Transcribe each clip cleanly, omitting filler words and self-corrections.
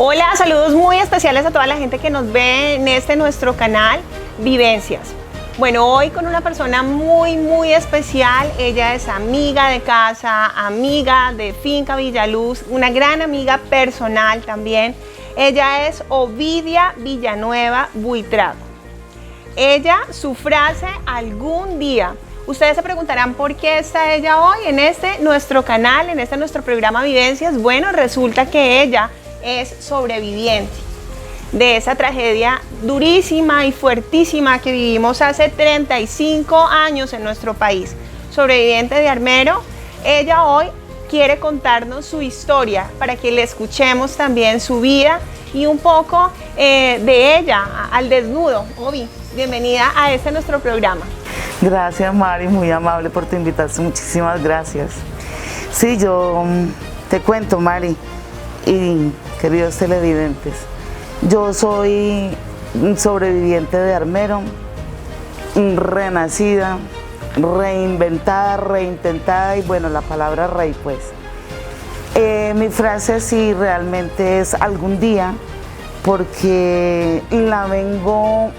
Hola, saludos muy especiales a toda la gente que nos ve en nuestro canal Vivencias. Bueno, hoy con una persona muy especial. Ella es amiga de casa, amiga de Finca Villaluz, una gran amiga personal también. Ella es Ovidia Villanueva Buitrago. Ella, su frase, algún día. Ustedes se preguntarán por qué está ella hoy en nuestro canal, en nuestro programa Vivencias. Bueno, resulta que ella es sobreviviente de esa tragedia durísima y fuertísima que vivimos hace 35 años en nuestro país. Sobreviviente de Armero. Ella hoy quiere contarnos su historia para que le escuchemos también su vida y un poco de ella al desnudo. Ovi, bienvenida a nuestro programa. Gracias, Mari, muy amable por tu invitación, muchísimas gracias. Sí, yo te cuento, Mari y queridos televidentes, yo soy sobreviviente de Armero, renacida, reinventada, reintentada y bueno, la palabra rey pues. Mi frase sí realmente es algún día, porque la vengo,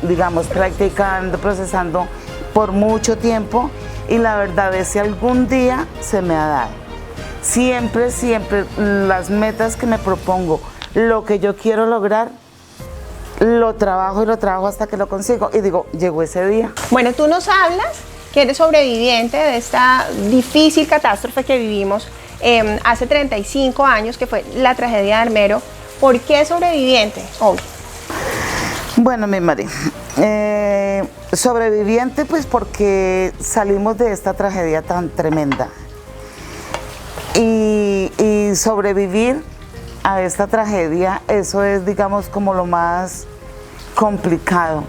digamos, practicando, procesando por mucho tiempo y la verdad es que algún día se me ha dado. Siempre las metas que me propongo, lo que yo quiero lograr, lo trabajo y lo trabajo hasta que lo consigo y digo, llegó ese día. Bueno, tú nos hablas que eres sobreviviente de esta difícil catástrofe que vivimos hace 35 años, que fue la tragedia de Armero. ¿Por qué sobreviviente hoy? Bueno, mi Mari, sobreviviente pues porque salimos de esta tragedia tan tremenda y sobrevivir a esta tragedia, eso es, digamos, como lo más complicado,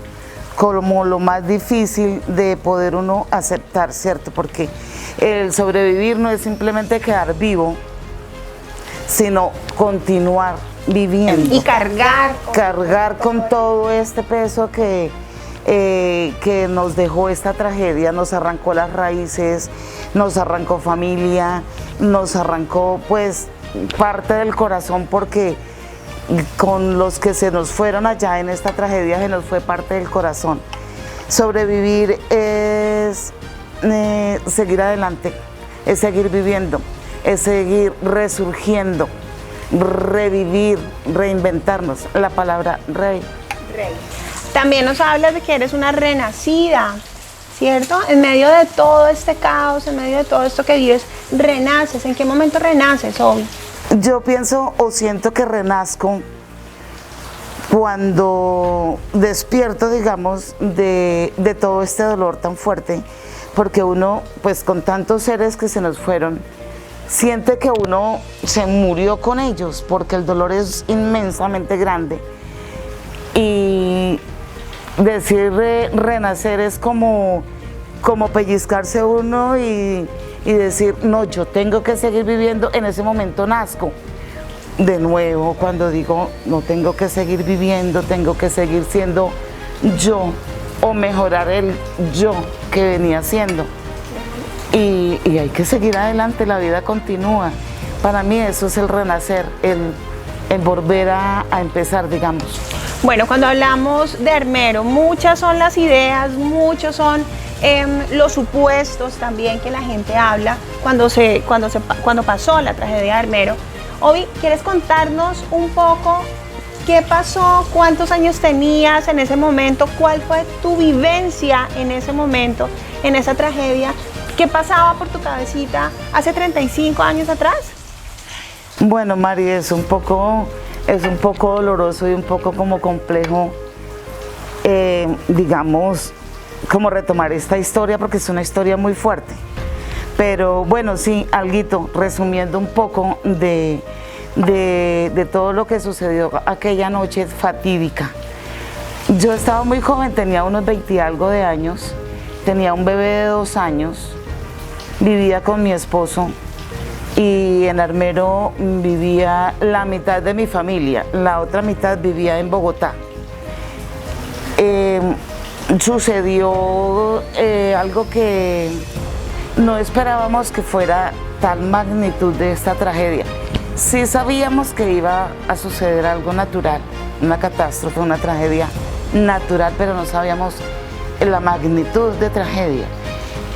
como lo más difícil de poder uno aceptar, ¿cierto? Porque el sobrevivir no es simplemente quedar vivo, sino continuar viviendo. Y cargar con todo este peso que nos dejó esta tragedia, nos arrancó las raíces, nos arrancó familia, nos arrancó pues parte del corazón, porque con los que se nos fueron allá en esta tragedia se nos fue parte del corazón. Sobrevivir es seguir adelante, es seguir viviendo, es seguir resurgiendo, revivir, reinventarnos. La palabra rey. También nos hablas de que eres una renacida, ¿cierto? En medio de todo este caos, en medio de todo esto que vives, renaces. ¿En qué momento renaces hoy? Yo pienso o siento que renazco cuando despierto, digamos, de todo este dolor tan fuerte, porque uno, pues con tantos seres que se nos fueron, siente que uno se murió con ellos, porque el dolor es inmensamente grande. Y decir renacer es como pellizcarse uno y decir, no, yo tengo que seguir viviendo. En ese momento nazco de nuevo, cuando digo, no, tengo que seguir viviendo, tengo que seguir siendo yo, o mejorar el yo que venía siendo. Y hay que seguir adelante, la vida continúa. Para mí eso es el renacer, el volver a empezar, digamos. Bueno, cuando hablamos de Armero, muchas son las ideas, muchos son los supuestos también que la gente habla cuando pasó la tragedia de Armero. Ovi, ¿quieres contarnos un poco qué pasó? ¿Cuántos años tenías en ese momento? ¿Cuál fue tu vivencia en ese momento, en esa tragedia? ¿Qué pasaba por tu cabecita hace 35 años atrás? Bueno, Mari, es un poco doloroso y un poco como complejo, digamos, como retomar esta historia, porque es una historia muy fuerte. Pero bueno, sí, alguito, resumiendo un poco de todo lo que sucedió aquella noche fatídica. Yo estaba muy joven, tenía unos 20 y algo de años, tenía un bebé de 2 años, vivía con mi esposo y en Armero vivía la mitad de mi familia, la otra mitad vivía en Bogotá. Sucedió algo que no esperábamos, que fuera tal magnitud de esta tragedia. Sí sabíamos que iba a suceder algo natural, una catástrofe, una tragedia natural, pero no sabíamos la magnitud de tragedia.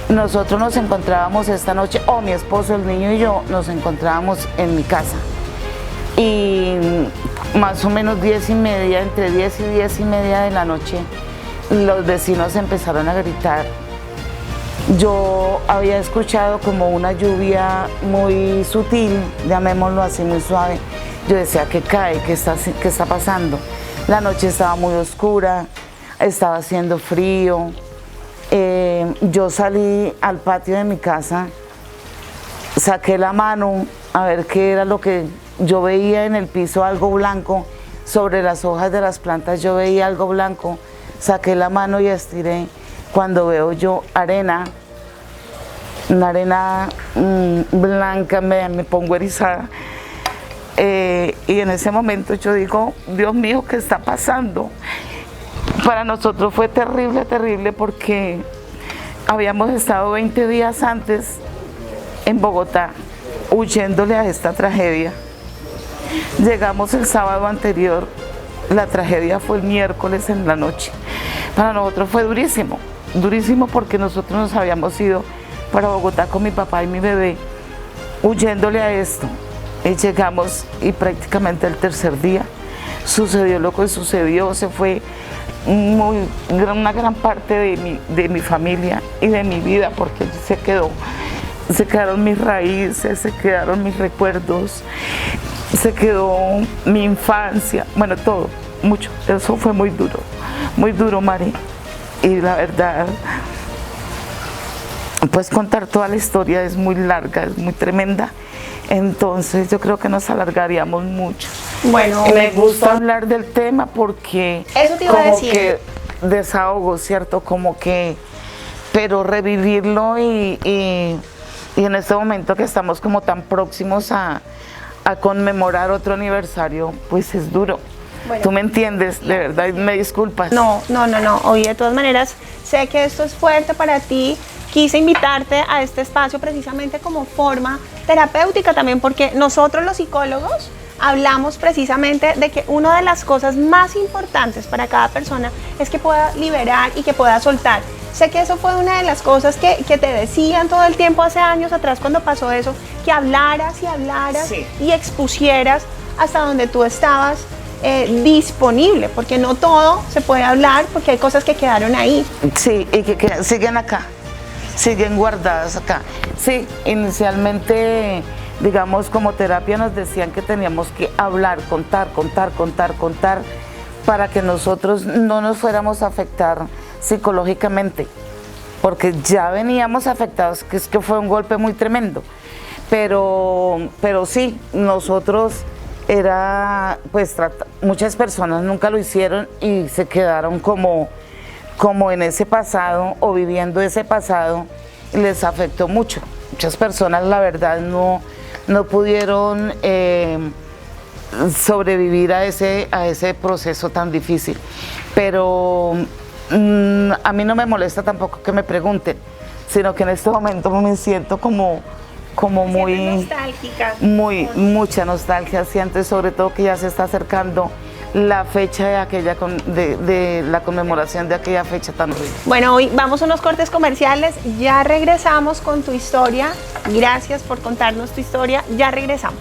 Nosotros nos encontrábamos esta noche, mi esposo, el niño y yo, nos encontrábamos en mi casa. Y más o menos 10:30, entre 10 y 10:30 de la noche, los vecinos empezaron a gritar. Yo había escuchado como una lluvia muy sutil, llamémoslo así, muy suave. Yo decía, ¿qué cae? ¿Qué está pasando? La noche estaba muy oscura, estaba haciendo frío. Yo salí al patio de mi casa, saqué la mano a ver qué era lo que yo veía en el piso, algo blanco. Sobre las hojas de las plantas yo veía algo blanco. Saqué la mano y estiré. Cuando veo yo arena, una arena blanca, me pongo erizada. Y en ese momento yo digo, Dios mío, ¿qué está pasando? Para nosotros fue terrible, terrible, porque habíamos estado 20 días antes en Bogotá huyéndole a esta tragedia. Llegamos el sábado anterior, la tragedia fue el miércoles en la noche. Para nosotros fue durísimo, durísimo, porque nosotros nos habíamos ido para Bogotá con mi papá y mi bebé huyéndole a esto. Y llegamos y prácticamente el tercer día sucedió lo que sucedió. Se fue una gran parte de mi familia y de mi vida, porque se quedaron mis raíces, se quedaron mis recuerdos, se quedó mi infancia, bueno, todo, mucho. Eso fue muy duro, Mari. Y la verdad, pues contar toda la historia es muy larga, es muy tremenda. Entonces yo creo que nos alargaríamos mucho. Bueno, me gusta hablar del tema porque eso te iba a decir. Que desahogo, ¿cierto? Como que, pero revivirlo y en este momento que estamos como tan próximos a conmemorar otro aniversario, pues es duro. Bueno, tú me entiendes, de verdad, me disculpas. No. Hoy de todas maneras sé que esto es fuerte para ti. Quise invitarte a este espacio precisamente como forma terapéutica también, porque nosotros los psicólogos hablamos precisamente de que una de las cosas más importantes para cada persona es que pueda liberar y que pueda soltar. Sé que eso fue una de las cosas que te decían todo el tiempo hace años atrás cuando pasó eso, que hablaras y hablaras, sí, y expusieras hasta donde tú estabas disponible, porque no todo se puede hablar, porque hay cosas que quedaron ahí. Sí, y que siguen acá. Siguen guardadas acá. Sí, inicialmente, digamos, como terapia nos decían que teníamos que hablar, contar, para que nosotros no nos fuéramos a afectar psicológicamente, porque ya veníamos afectados, que es que fue un golpe muy tremendo. Pero sí, nosotros muchas personas nunca lo hicieron y se quedaron como en ese pasado o viviendo ese pasado, les afectó mucho. Muchas personas, la verdad, no pudieron sobrevivir a ese proceso tan difícil. Pero a mí no me molesta tampoco que me pregunten, sino que en este momento me siento como muy nostálgica. Mucha nostalgia, siento, sobre todo que ya se está acercando la fecha de la conmemoración de aquella fecha tan horrible. Bueno, hoy vamos a unos cortes comerciales, ya regresamos con tu historia. Gracias por contarnos tu historia, ya regresamos.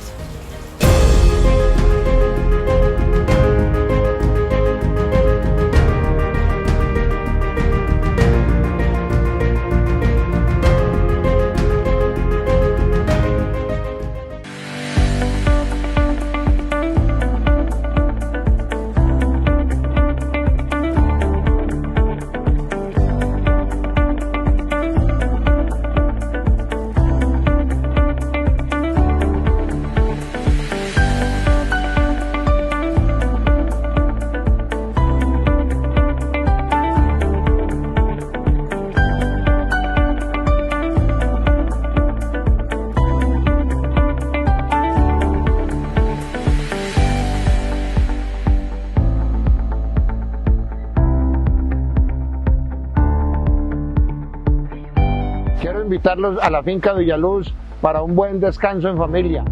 Quiero invitarlos a la finca Villaluz para un buen descanso en familia.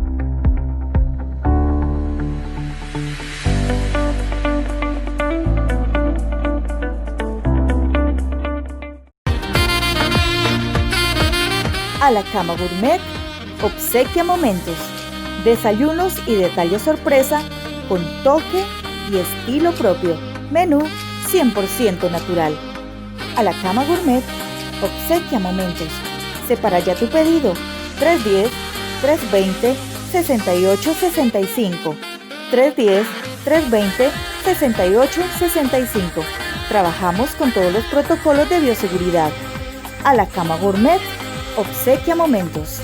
A la Cama Gourmet obsequia momentos, desayunos y detalles sorpresa con toque y estilo propio. Menú 100% natural. A la Cama Gourmet obsequia momentos. Separa ya tu pedido. 310-320-6865. 310-320-6865. Trabajamos con todos los protocolos de bioseguridad. A la Cama Gourmet obsequia momentos.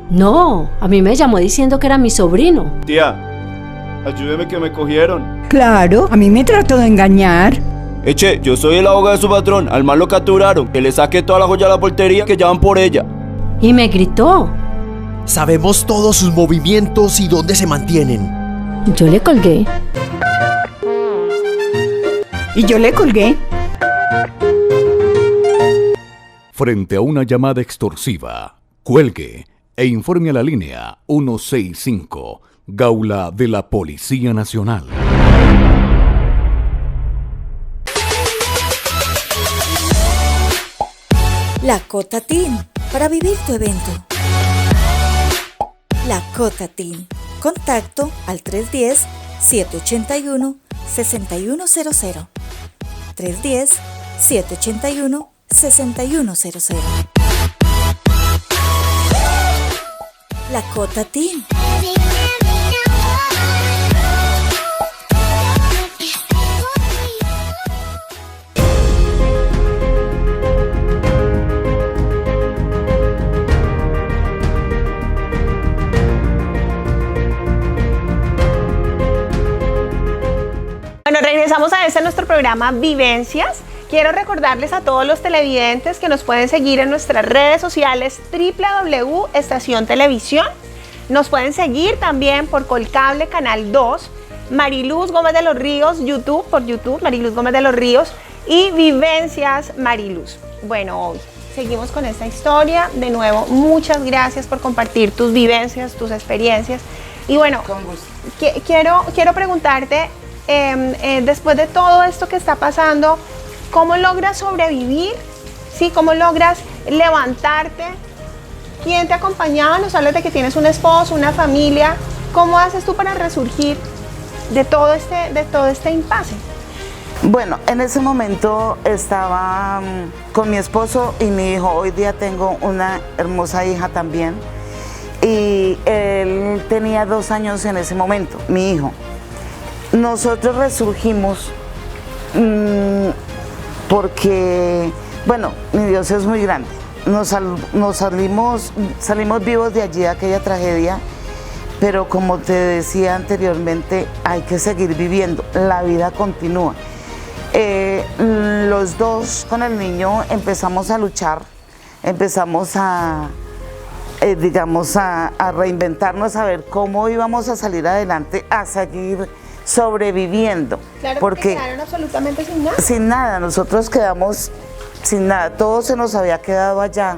No, a mí me llamó diciendo que era mi sobrino. Tía, ayúdeme que me cogieron. Claro, a mí me trató de engañar. Eche, yo soy el abogado de su patrón. Al mal lo capturaron. Que le saque toda la joya a la portería que llaman por ella. Y me gritó. Sabemos todos sus movimientos y dónde se mantienen. Yo le colgué. Y yo le colgué. Frente a una llamada extorsiva, cuelgue e informe a la línea 165, Gaula de la Policía Nacional. La Cota Teen, para vivir tu evento. La Cota Teen. Contacto al 310-781-6100. 310-781-6100. La Cota Teen. Bueno, regresamos a nuestro programa Vivencias. Quiero recordarles a todos los televidentes que nos pueden seguir en nuestras redes sociales www.estación televisión. Nos pueden seguir también por Colcable Canal 2, Mariluz Gómez de los Ríos, por YouTube, Mariluz Gómez de los Ríos y Vivencias Mariluz. Bueno, hoy seguimos con esta historia. De nuevo, muchas gracias por compartir tus vivencias, tus experiencias. Y bueno, quiero preguntarte, después de todo esto que está pasando, ¿cómo logras sobrevivir? ¿Sí? ¿Cómo logras levantarte? ¿Quién te acompañaba? Nos hablas de que tienes un esposo, una familia. ¿Cómo haces tú para resurgir de todo este impasse? Bueno, en ese momento estaba con mi esposo y mi hijo. Hoy día tengo una hermosa hija también. Y él tenía 2 años en ese momento, mi hijo. Nosotros resurgimos porque, bueno, mi Dios es muy grande. Salimos vivos de allí, de aquella tragedia, pero como te decía anteriormente, hay que seguir viviendo, la vida continúa. Los dos con el niño empezamos a luchar, empezamos a reinventarnos, a ver cómo íbamos a salir adelante, a seguir sobreviviendo. Claro, porque quedaron absolutamente sin nada. Sin nada, nosotros quedamos sin nada, todo se nos había quedado allá.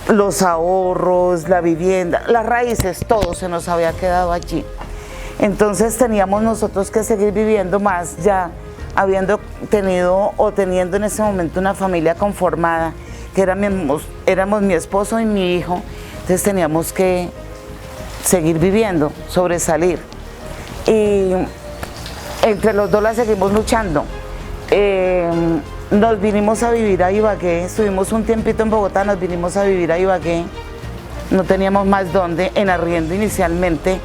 Los ahorros, la vivienda, las raíces, todo se nos había quedado allí. Entonces teníamos nosotros que seguir viviendo más, ya habiendo tenido o teniendo en ese momento una familia conformada, que éramos mi esposo y mi hijo, entonces teníamos que seguir viviendo, sobresalir. Y entre los dos la seguimos luchando. Nos vinimos a vivir a Ibagué, estuvimos un tiempito en Bogotá, nos vinimos a vivir a Ibagué, no teníamos más dónde, en arriendo inicialmente.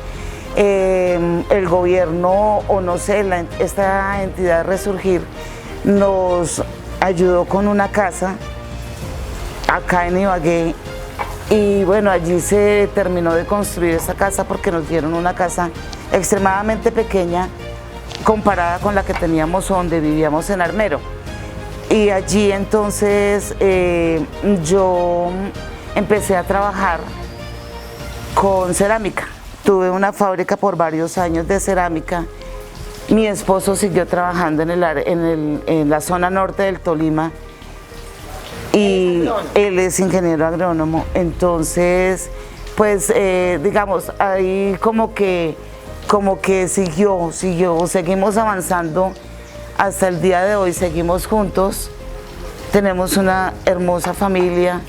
El gobierno, o no sé, esta entidad Resurgir nos ayudó con una casa acá en Ibagué, y bueno, allí se terminó de construir esta casa porque nos dieron una casa extremadamente pequeña comparada con la que teníamos donde vivíamos en Armero. Y allí entonces yo empecé a trabajar con cerámica. Tuve una fábrica por varios años de cerámica. Mi esposo siguió trabajando en la zona norte del Tolima y él es ingeniero agrónomo. Entonces, pues digamos, ahí como que como que siguió, seguimos avanzando hasta el día de hoy, seguimos juntos, tenemos una hermosa familia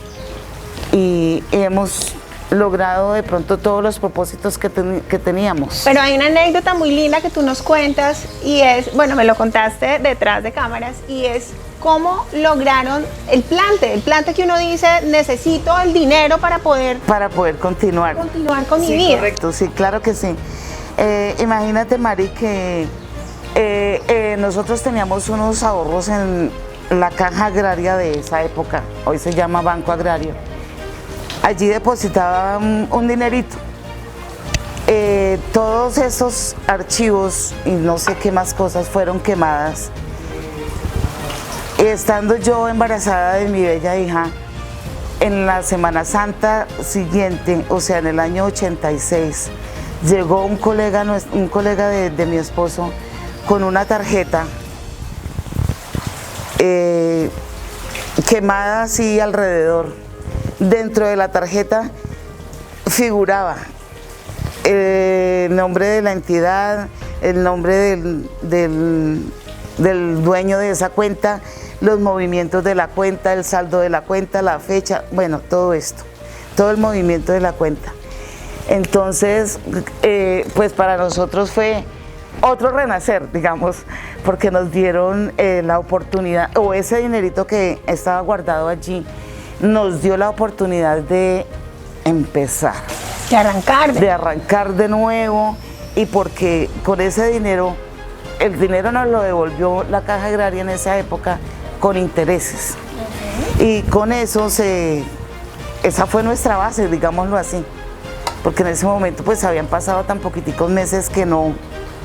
y hemos logrado de pronto todos los propósitos que teníamos. Pero hay una anécdota muy linda que tú nos cuentas y es, bueno, me lo contaste detrás de cámaras, y es cómo lograron el plante que uno dice, necesito el dinero para poder continuar con mi vida. Correcto, sí, claro que sí. Imagínate, Mari, que nosotros teníamos unos ahorros en la caja agraria de esa época, hoy se llama Banco Agrario. Allí depositaba un dinerito. Todos esos archivos y no sé qué más cosas fueron quemadas. Estando yo embarazada de mi bella hija, en la Semana Santa siguiente, o sea, en el año 86, llegó un colega de mi esposo con una tarjeta quemada así alrededor. Dentro de la tarjeta figuraba el nombre de la entidad, el nombre del dueño de esa cuenta, los movimientos de la cuenta, el saldo de la cuenta, la fecha, bueno, todo esto, todo el movimiento de la cuenta. Entonces, pues para nosotros fue otro renacer, digamos, porque nos dieron la oportunidad, o ese dinerito que estaba guardado allí, nos dio la oportunidad de empezar. De arrancar de nuevo, y porque con ese dinero, el dinero nos lo devolvió la Caja Agraria en esa época con intereses. Y con eso esa fue nuestra base, digámoslo así. Porque en ese momento pues habían pasado tan poquiticos meses que no,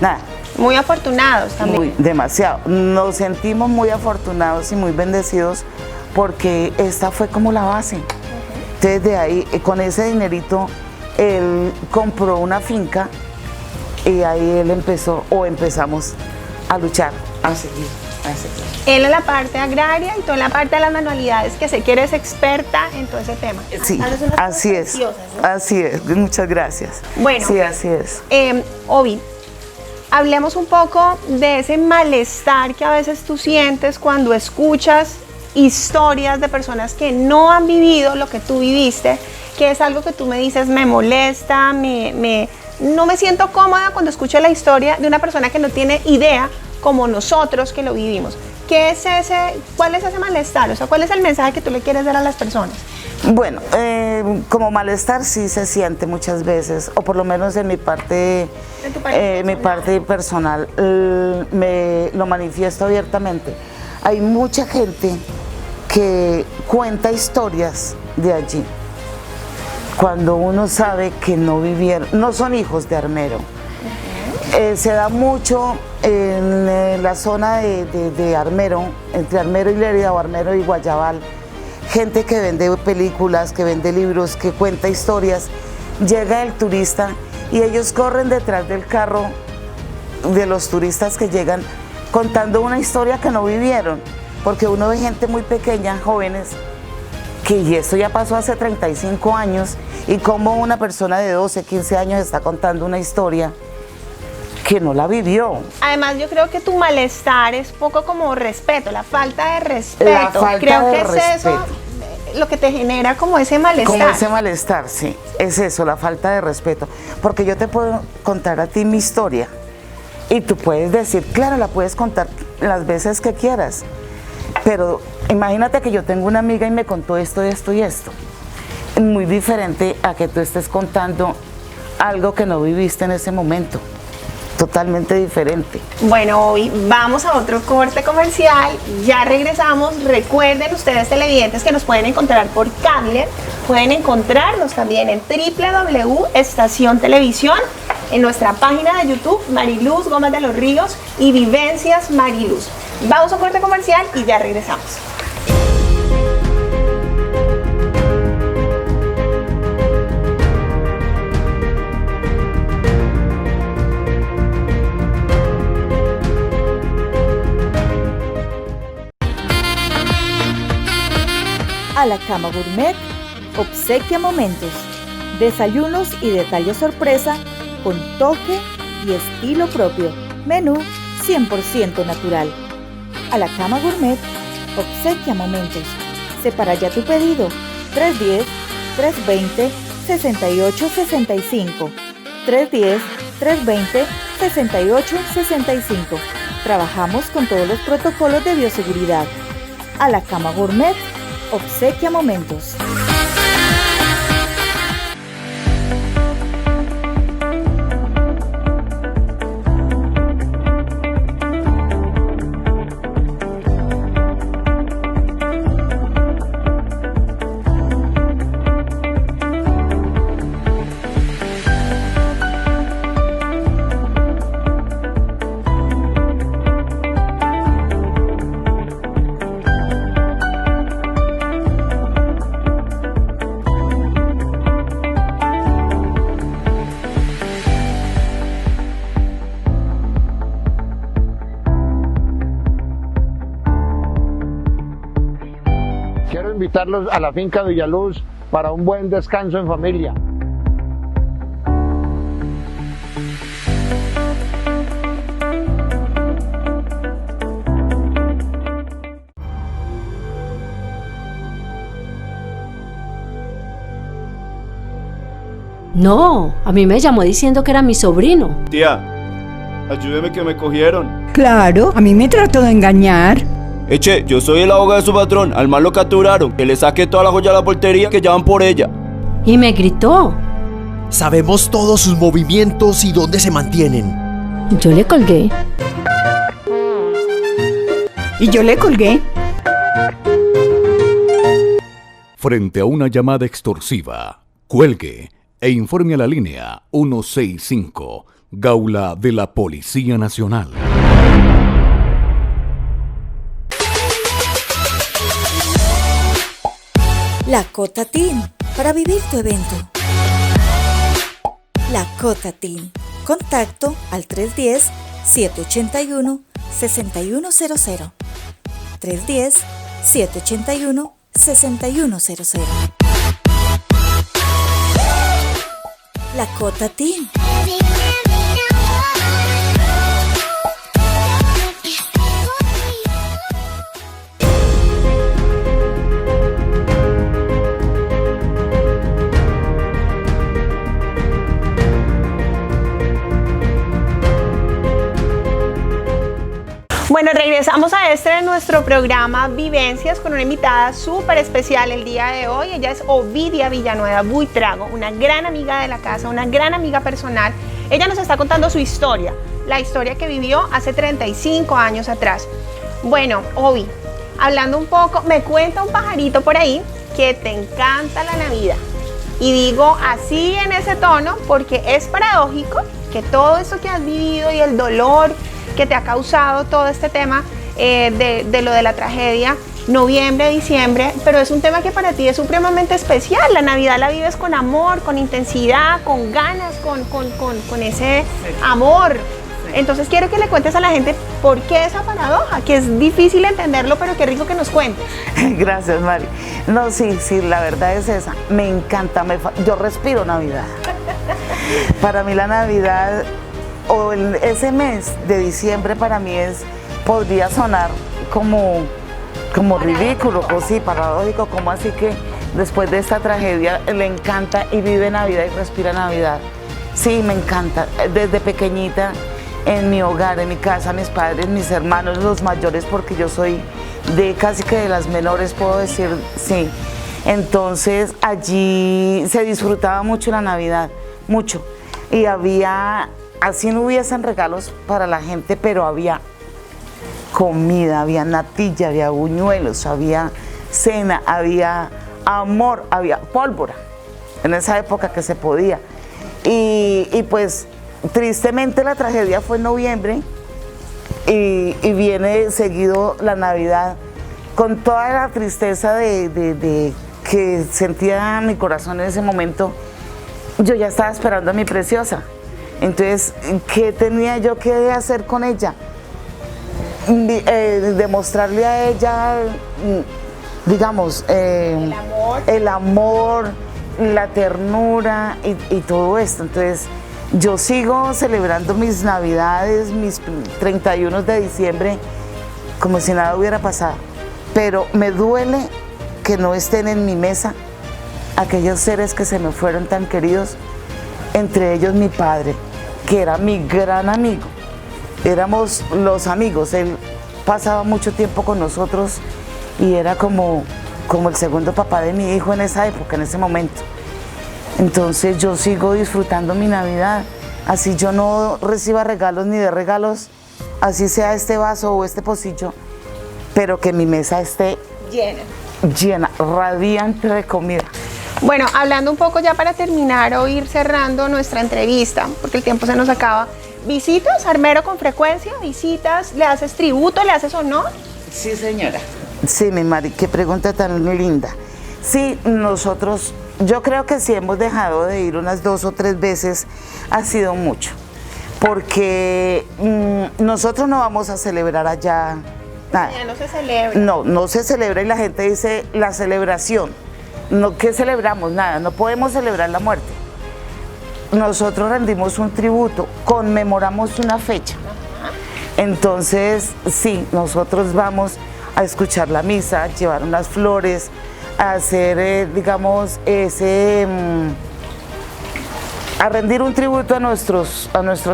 nada. Muy afortunados también. Demasiado. Nos sentimos muy afortunados y muy bendecidos porque esta fue como la base. Entonces de ahí, con ese dinerito, él compró una finca y ahí empezamos a luchar, a seguir. Él en la parte agraria y tú en la parte de las manualidades, que sé que eres experta en todo ese tema. Sí, así es, ¿no? Así es, muchas gracias. Bueno, sí, así es. Ovi, hablemos un poco de ese malestar que a veces tú sientes cuando escuchas historias de personas que no han vivido lo que tú viviste, que es algo que tú me dices, me molesta, no me siento cómoda cuando escucho la historia de una persona que no tiene idea como nosotros que lo vivimos. ¿Cuál es ese malestar? O sea, ¿cuál es el mensaje que tú le quieres dar a las personas? Bueno, como malestar sí se siente muchas veces, o por lo menos en mi parte personal, lo manifiesto abiertamente. Hay mucha gente que cuenta historias de allí, cuando uno sabe que no vivieron, no son hijos de armero. Se da mucho en la zona de Armero, entre Armero y Lérida o Armero y Guayabal, gente que vende películas, que vende libros, que cuenta historias. Llega el turista y ellos corren detrás del carro de los turistas que llegan contando una historia que no vivieron, porque uno ve gente muy pequeña, jóvenes, y esto ya pasó hace 35 años, y como una persona de 12, 15 años está contando una historia que no la vivió. Además, yo creo que tu malestar es poco como respeto, la falta de respeto. Creo que es eso lo que te genera como ese malestar. Como ese malestar, sí, es eso, la falta de respeto. Porque yo te puedo contar a ti mi historia y tú puedes decir, claro, la puedes contar las veces que quieras, pero imagínate que yo tengo una amiga y me contó esto, esto y esto. Muy diferente a que tú estés contando algo que no viviste en ese momento. Totalmente diferente. Bueno, hoy vamos a otro corte comercial, ya regresamos. Recuerden ustedes televidentes que nos pueden encontrar por cable, pueden encontrarnos también en www.estación televisión, en nuestra página de YouTube Mariluz Gómez de los Ríos y Vivencias Mariluz. Vamos a un corte comercial y ya regresamos. A la Cama Gourmet obsequia momentos, desayunos y detalles sorpresa con toque y estilo propio. Menú 100% natural. A la Cama Gourmet obsequia momentos. Separa ya tu pedido. 310-320-6865. 310-320-6865. Trabajamos con todos los protocolos de bioseguridad. A la Cama Gourmet obsequia momentos. Quiero invitarlos a la finca Villaluz para un buen descanso en familia. No, a mí me llamó diciendo que era mi sobrino. Tía, ayúdeme que me cogieron. Claro, a mí me trató de engañar. Eche, yo soy el abogado de su patrón. Al mal lo capturaron. Que le saque toda la joya a la portería que llevan por ella. Y me gritó. Sabemos todos sus movimientos y dónde se mantienen. Yo le colgué. Y yo le colgué. Frente a una llamada extorsiva, cuelgue e informe a la línea 165, Gaula de la Policía Nacional. La Cota Teen, para vivir tu evento. La Cota Teen. Contacto al 310-781-6100. 310-781-6100. La Cota Teen. Bueno, regresamos a de nuestro programa Vivencias con una invitada súper especial el día de hoy. Ella es Ovidia Villanueva Buitrago, una gran amiga de la casa, una gran amiga personal. Ella nos está contando su historia, la historia que vivió hace 35 años atrás. Bueno, Ovi, hablando un poco, me cuenta un pajarito por ahí que te encanta la Navidad. Y digo así en ese tono porque es paradójico que todo eso que has vivido y el dolor que te ha causado todo este tema de lo de la tragedia, noviembre, diciembre, pero es un tema que para ti es supremamente especial. La Navidad la vives con amor, con intensidad, con ganas, con ese amor. Entonces quiero que le cuentes a la gente por qué esa paradoja, que es difícil entenderlo, pero qué rico que nos cuentes. Gracias, Mari. No, sí, la verdad es esa. Me encanta, yo respiro Navidad. Para mí la Navidad o ese mes de diciembre para mí podría sonar como ridículo, pues sí, paradójico, como así que después de esta tragedia le encanta y vive Navidad y respira Navidad. Sí, me encanta. Desde pequeñita, en mi hogar, en mi casa, mis padres, mis hermanos, los mayores, porque yo soy casi que de las menores, puedo decir, sí. Entonces allí se disfrutaba mucho la Navidad, mucho. Y había, así no hubiesen regalos para la gente, pero había comida, había natilla, había buñuelos, había cena, había amor, había pólvora, en esa época que se podía. Y pues tristemente la tragedia fue en noviembre y viene seguido la Navidad con toda la tristeza de que sentía mi corazón en ese momento. Yo ya estaba esperando a mi preciosa. Entonces, ¿qué tenía yo que hacer con ella? Demostrarle a ella, digamos, el amor, la ternura y todo esto. Entonces, Yo sigo celebrando mis navidades, mis 31 de diciembre, como si nada hubiera pasado. Pero me duele que no estén en mi mesa aquellos seres que se me fueron tan queridos, entre ellos mi padre, que era mi gran amigo. Éramos los amigos, él pasaba mucho tiempo con nosotros y era como el segundo papá de mi hijo en esa época, en ese momento. Entonces yo sigo disfrutando mi Navidad, así yo no reciba regalos ni de regalos, así sea este vaso o este pocillo, pero que mi mesa esté llena, radiante de comida. Bueno, hablando un poco ya para terminar o ir cerrando nuestra entrevista, porque el tiempo se nos acaba. ¿Visitas Armero con frecuencia? ¿Visitas? ¿Le haces tributo? ¿Le haces honor? Sí, señora. Sí, mi Mari, qué pregunta tan linda. Sí, nosotros, yo creo que si hemos dejado de ir unas 2 o 3 veces, ha sido mucho. Porque nosotros no vamos a celebrar allá nada. Ya no se celebra. No, no se celebra y la gente dice la celebración. No, ¿qué celebramos? Nada, no podemos celebrar la muerte. Nosotros rendimos un tributo, conmemoramos una fecha. Entonces, sí, nosotros vamos a escuchar la misa, a llevar unas flores, a hacer, digamos, a rendir un tributo a nuestros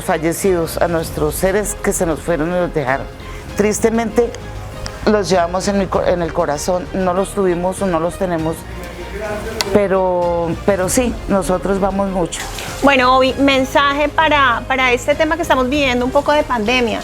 fallecidos, a nuestros seres que se nos fueron y nos dejaron. Tristemente, los llevamos en el corazón, no los tuvimos o no los tenemos, pero sí, nosotros vamos mucho. Bueno, Ovi, mensaje para este tema que estamos viviendo, un poco de pandemia,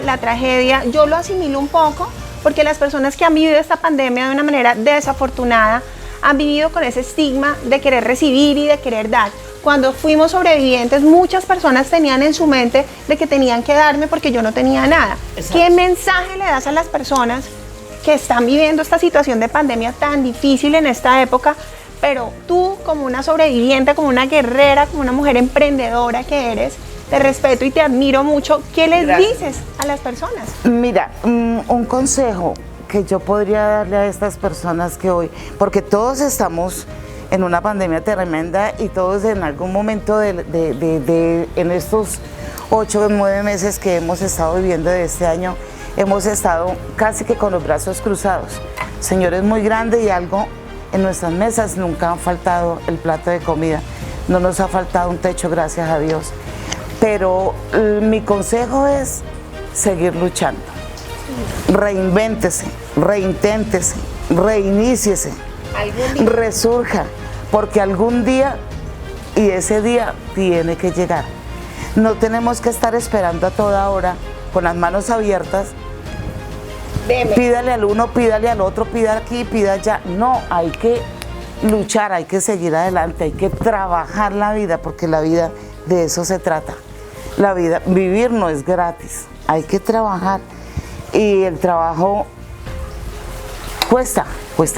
la tragedia. Yo lo asimilo un poco porque las personas que han vivido esta pandemia de una manera desafortunada han vivido con ese estigma de querer recibir y de querer dar. Cuando fuimos sobrevivientes, muchas personas tenían en su mente de que tenían que darme porque yo no tenía nada. Exacto. ¿Qué mensaje le das a las personas que están viviendo esta situación de pandemia tan difícil en esta época? Pero tú, como una sobreviviente, como una guerrera, como una mujer emprendedora que eres, te respeto y te admiro mucho. ¿Qué les dices a las personas? Mira, un consejo que yo podría darle a estas personas que hoy, porque todos estamos en una pandemia tremenda y todos en algún momento en estos 8 o 9 meses que hemos estado viviendo de este año, hemos estado casi que con los brazos cruzados. Señor, es muy grande y algo en nuestras mesas nunca ha faltado el plato de comida, no nos ha faltado un techo, gracias a Dios. Pero mi consejo es seguir luchando. Reinvéntese, reinténtese, reiníciese, resurja, porque algún día, y ese día tiene que llegar. No tenemos que estar esperando a toda hora con las manos abiertas. Pídale al uno, pídale al otro, pida aquí, pida allá. No, hay que luchar, hay que seguir adelante, hay que trabajar la vida, porque la vida de eso se trata. La vida, vivir no es gratis, hay que trabajar y el trabajo cuesta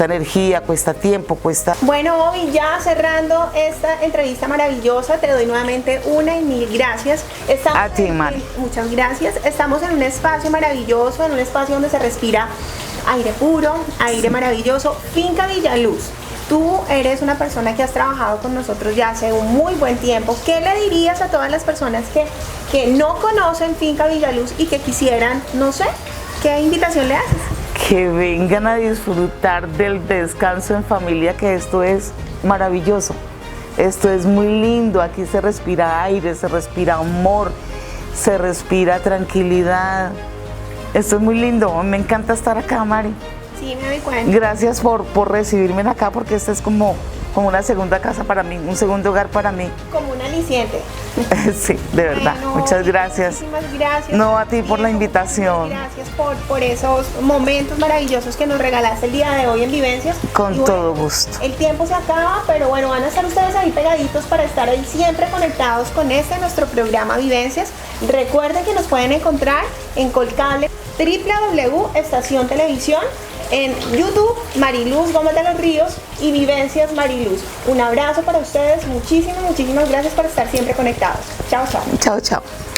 energía, cuesta tiempo, cuesta... Bueno, Ovi, ya cerrando esta entrevista maravillosa, te doy nuevamente una y mil gracias. A ti, Mari. Muchas gracias. Estamos en un espacio maravilloso, en un espacio donde se respira aire puro, aire maravilloso. Finca Villaluz. Tú eres una persona que has trabajado con nosotros ya hace un muy buen tiempo. ¿Qué le dirías a todas las personas que no conocen Finca Villaluz y que quisieran, no sé, qué invitación le haces? Que vengan a disfrutar del descanso en familia, que esto es maravilloso. Esto es muy lindo, aquí se respira aire, se respira amor, se respira tranquilidad. Esto es muy lindo, me encanta estar acá, Mari. Sí, me doy cuenta. Gracias por recibirme acá, porque esta es como una segunda casa para mí, un segundo hogar para mí. Como un aliciente. Sí, de verdad. Bueno, muchas gracias. Muchísimas gracias. No, a ti por la invitación. Gracias por esos momentos maravillosos que nos regalaste el día de hoy en Vivencias. Con todo gusto. El tiempo se acaba, pero bueno, van a estar ustedes ahí pegaditos para estar ahí siempre conectados con nuestro programa Vivencias. Recuerden que nos pueden encontrar en Colcable, www.estación televisión, en YouTube, Mariluz Gómez de los Ríos y Vivencias Mariluz. Un abrazo para ustedes, muchísimas gracias por estar siempre conectados. Chao, chao. Chao, chao.